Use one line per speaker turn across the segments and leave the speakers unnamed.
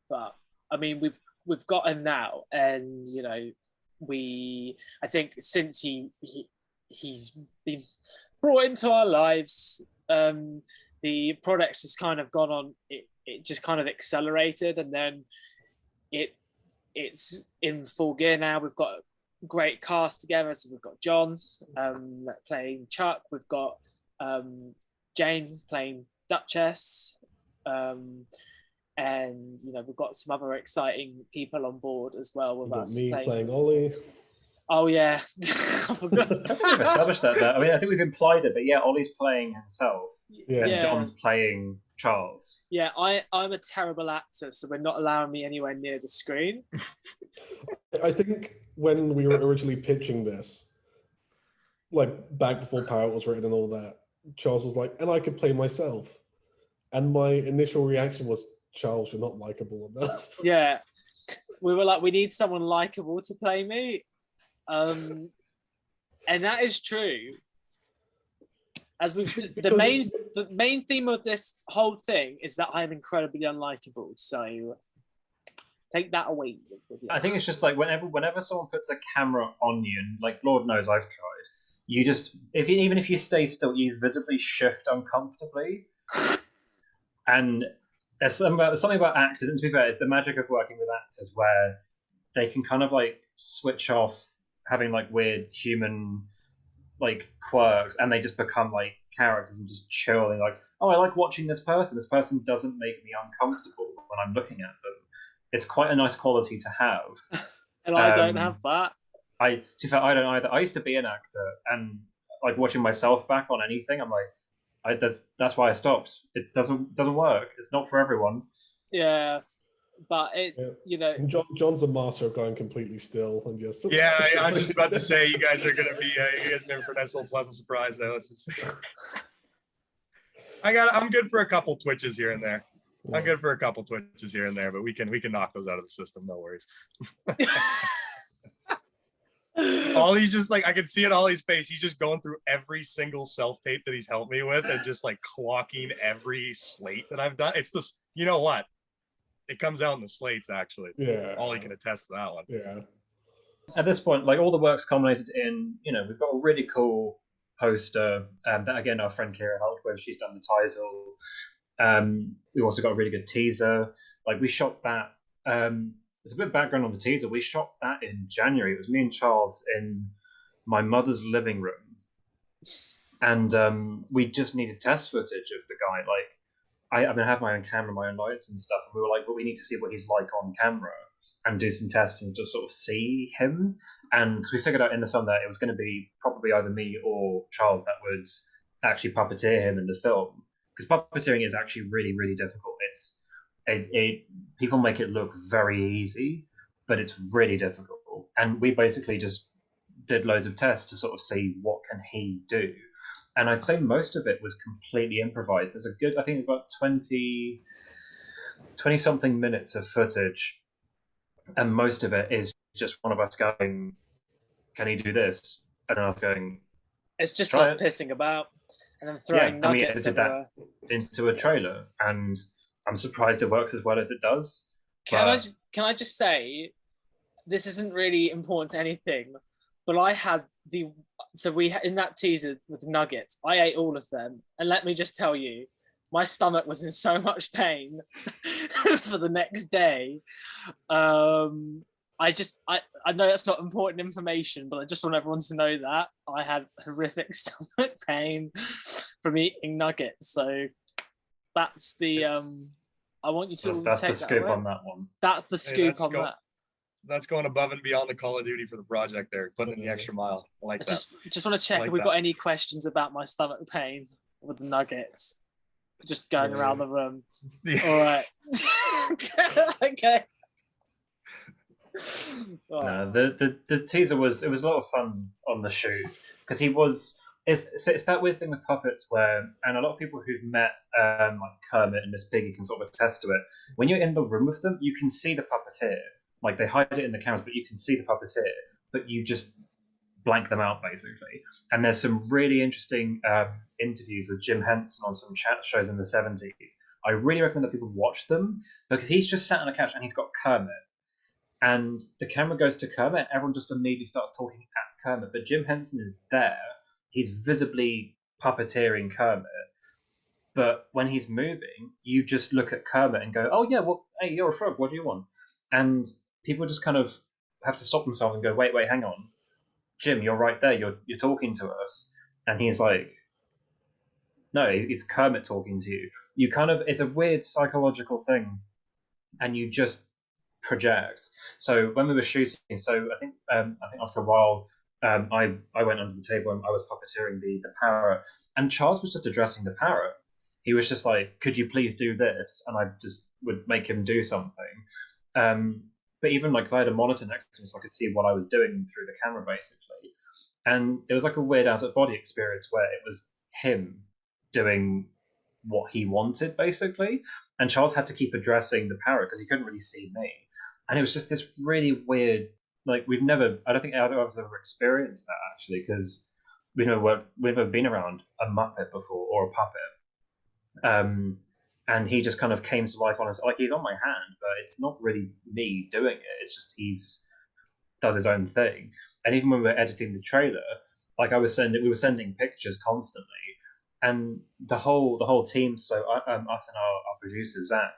But I mean, we've got him now, and I think since he's been brought into our lives, the project's just kind of gone on. It just kind of accelerated, and then it's in full gear now. We've got a great cast together. So we've got John playing Chuck. We've got Jane playing Duchess. And we've got some other exciting people on board as well with us.
Me playing Ollie.
Oh yeah, I forgot.
I think we've established that. I mean, I think we've implied it, but yeah, Ollie's playing himself, and John's playing Charles.
Yeah, I'm a terrible actor, so we're not allowing me anywhere near the screen.
I think when we were originally pitching this, like back before Parrot was written and all that, Charles was like, and I could play myself. And my initial reaction was, Charles, you're not likable enough.
Yeah, we were like, we need someone likable to play me, and that is true. As the main theme of this whole thing is that I'm incredibly unlikable. So take that away with you.
I think it's just like whenever someone puts a camera on you, and like Lord knows I've tried, you just even if you stay still, you visibly shift uncomfortably, and. There's something about actors, and to be fair, it's the magic of working with actors where they can kind of like switch off having like weird human like quirks, and they just become like characters and just chill and like, oh, I like watching this person. This person doesn't make me uncomfortable when I'm looking at them. It's quite a nice quality to have.
And I don't have that.
To be fair, I don't either. I used to be an actor, and like watching myself back on anything, I'm like. That's why I stopped. It doesn't work. It's not for everyone.
Yeah, but
John's a master of going completely still and just.
Yeah, I was just about to say you guys are going to be. You guys are in for a nice little pleasant surprise though. I'm good for a couple twitches here and there. I'm good for a couple twitches here and there, but we can knock those out of the system. No worries. Ollie's just like, I can see it on Ollie's face. He's just going through every single self-tape that he's helped me with and just like clocking every slate that I've done. It's this, you know what? It comes out in the slates, actually.
Yeah.
Ollie can attest to that one.
Yeah.
At this point, like all the work's culminated in, we've got a really cool poster that again our friend Kira helped with. She's done the title. We also got a really good teaser. Like we shot that. There's a bit of background on the teaser. We shot that in January. It was me and Charles in my mother's living room. And we just needed test footage of the guy. Like, I mean, I have my own camera, my own lights and stuff. And we were like, well, we need to see what he's like on camera and do some tests and just sort of see him. And we figured out in the film that it was going to be probably either me or Charles that would actually puppeteer him in the film. Because puppeteering is actually really, really difficult. People make it look very easy, but it's really difficult. And we basically just did loads of tests to sort of see what can he do. And I'd say most of it was completely improvised. There's I think it's about 20 something minutes of footage. And most of it is just one of us going, can he do this? And then I was going,
it's just us pissing about and then throwing nuggets.
And we edited that into a trailer. And I'm surprised it works as well as it does.
Can I just say, this isn't really important to anything, but I had in that teaser with the nuggets, I ate all of them, and let me just tell you, my stomach was in so much pain for the next day. I know that's not important information, but I just want everyone to know that I had horrific stomach pain from eating nuggets. So that's the I want you to
that's
take
the scoop
that
on that one.
That's the scoop on that.
That's going above and beyond the Call of Duty for the project there, putting in the extra mile. I like that.
Just want to check if we've got any questions about my stomach pain with the nuggets. Just going around the room. Yeah. All right. Okay.
No, the teaser was a lot of fun on the shoot because it's that weird thing with puppets where, and a lot of people who've met like Kermit and Miss Piggy can sort of attest to it. When you're in the room with them, you can see the puppeteer. Like they hide it in the cameras, but you can see the puppeteer. But you just blank them out basically. And there's some really interesting interviews with Jim Henson on some chat shows in the 70s. I really recommend that people watch them because he's just sat on a couch and he's got Kermit. And the camera goes to Kermit, and everyone just immediately starts talking at Kermit. But Jim Henson is there. He's visibly puppeteering Kermit. But when he's moving, you just look at Kermit and go, oh, yeah, well, hey, you're a frog. What do you want? And people just kind of have to stop themselves and go, wait, hang on. Jim, you're right there. You're talking to us. And he's like, no, it's Kermit talking to you. You kind of, it's a weird psychological thing. And you just project. So when we were shooting, so I think after a while, I went under the table and I was puppeteering the parrot, and Charles was just addressing the parrot. He was just like, could you please do this? And I just would make him do something. But even like, 'cause I had a monitor next to me so I could see what I was doing through the camera basically. And it was like a weird out of body experience where it was him doing what he wanted basically. And Charles had to keep addressing the parrot because he couldn't really see me. And it was just this really weird, like I don't think either of us ever experienced that actually, because we've never been around a Muppet before or a puppet. And he just kind of came to life on us, like he's on my hand, but it's not really me doing it. It's just does his own thing. And even when we were editing the trailer, like we were sending pictures constantly, and the whole team. So us and our producer Zach,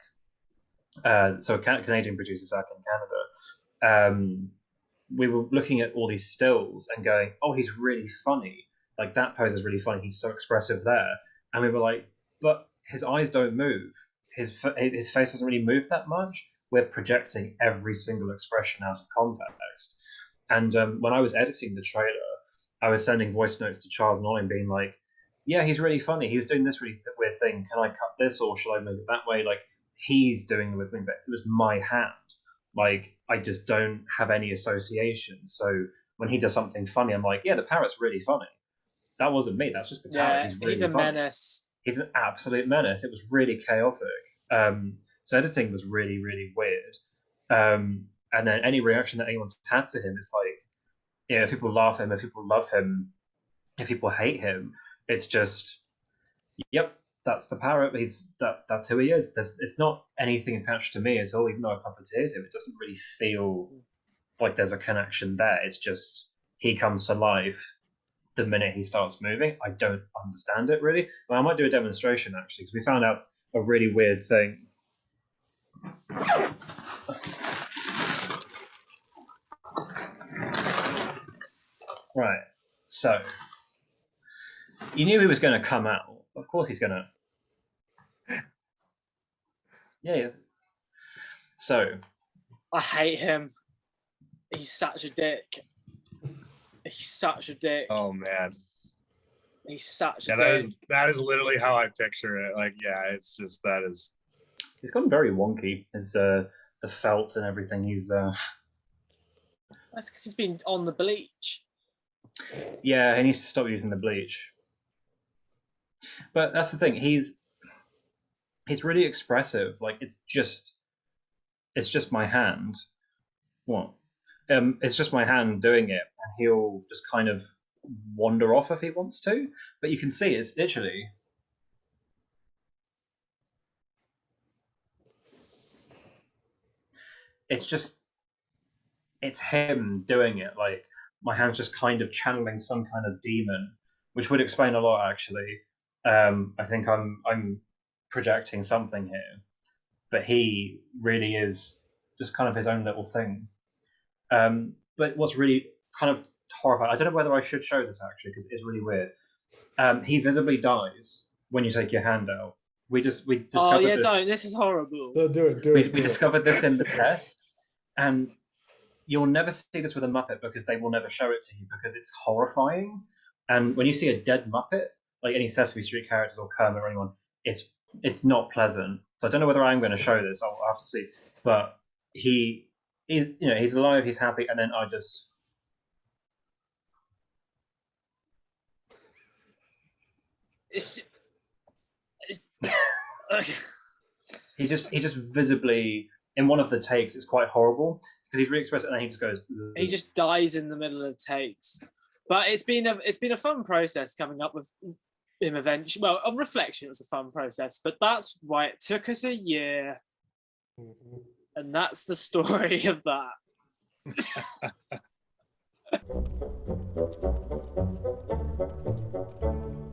so Canadian producer Zach in Canada, we were looking at all these stills and going, oh, he's really funny. Like that pose is really funny. He's so expressive there, and we were like, but his eyes don't move. His face doesn't really move that much. We're projecting every single expression out of context. And when I was editing the trailer, I was sending voice notes to Charles and Ollie and being like, yeah, he's really funny. He was doing this really weird thing. Can I cut this or should I move it that way? Like, he's doing the weird thing, but it was my hand. Like, I just don't have any association. So when he does something funny, I'm like, yeah, the parrot's really funny. That wasn't me. That's just the parrot. He's really
a
funny.
Menace.
He's an absolute menace. It was really chaotic. So editing was really, really weird. And then any reaction that anyone's had to him, it's like, you know, if people laugh at him, if people love him, if people hate him, it's just, yep, that's the parrot. That's who he is. It's not anything attached to me at all, even though I puppeteered him. It doesn't really feel like there's a connection there. It's just he comes to life the minute he starts moving. I don't understand it really. Well, I might do a demonstration actually, because we found out a really weird thing. Right, so you knew he was going to come out. Of course he's going to. Yeah. So.
I hate him. He's such a dick. He's such a dick.
Oh man.
He's such a dick.
That is literally how I picture it. Like, yeah, it's just that is.
He's gotten very wonky. His the felt and everything. He's.
That's because he's been on the bleach.
Yeah, he needs to stop using the bleach. But that's the thing. He's really expressive. Like it's just my hand. What? It's just my hand doing it, and he'll just kind of wander off if he wants to. But you can see it's literally. It's him doing it. Like my hand's just kind of channeling some kind of demon, which would explain a lot actually. I think I'm projecting something here, but he really is just kind of his own little thing. But what's really kind of horrifying, I don't know whether I should show this actually because it's really weird. He visibly dies when you take your hand out. We discovered
oh yeah,
this.
don't. This is horrible.
No, do it.
We discovered this in the test, and you'll never see this with a Muppet because they will never show it to you because it's horrifying. And when you see a dead Muppet, like any Sesame Street characters or Kermit or anyone, it's not pleasant. So I don't know whether I'm going to show this. I'll have to see. But he's alive, he's happy, and then I just. He just visibly in one of the takes it's quite horrible because he's really expressive and then he just goes.
He just dies in the middle of takes. But it's been a fun process coming up with him eventually. Well, on reflection, it was a fun process, but that's why it took us a year,
Mhm.
and that's the story of that.